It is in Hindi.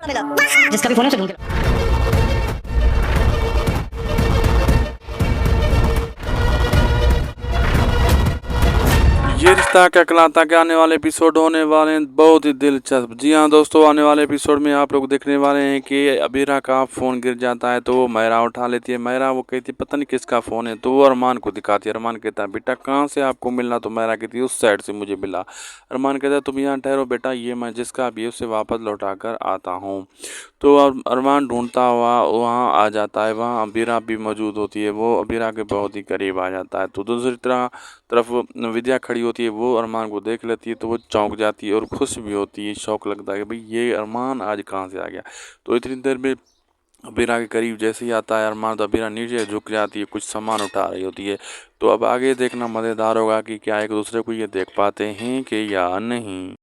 जिसका भी फोन है उसे ढूंढ के ये रिश्ता क्या कहलाता के आने वाले एपिसोड होने वाले हैं बहुत ही दिलचस्प। जी हाँ दोस्तों, आने वाले एपिसोड में आप लोग देखने वाले हैं कि अबीरा का फ़ोन गिर जाता है तो वो मायरा उठा लेती है। मायरा वो कहती है पता नहीं किसका फ़ोन है, तो वो अरमान को दिखाती है। अरमान कहता है बेटा कहाँ से आपको मिलना, तो मायरा कहती है उस साइड से मुझे मिला। अरमान कहता है तुम यहाँ ठहरो बेटा, ये मैं जिसका भी है उसे वापस लौटा कर आता हूँ। तो अरमान ढूंढता हुआ वहाँ आ जाता है। वहाँ अबीरा भी मौजूद होती है, वो अबीरा के बहुत ही करीब आ जाता है। तो दूसरी तरफ विद्या खड़ी होती है, वो अरमान को देख लेती है तो वो चौंक जाती है और खुश भी होती है। शौक लगता है कि भाई ये अरमान आज कहाँ से आ गया। तो इतनी देर में अबीरा के करीब जैसे ही आता है अरमान, तो अबीरा नीचे झुक जाती है, कुछ सामान उठा रही होती है। तो अब आगे देखना मज़ेदार होगा कि क्या एक दूसरे को ये देख पाते हैं कि या नहीं।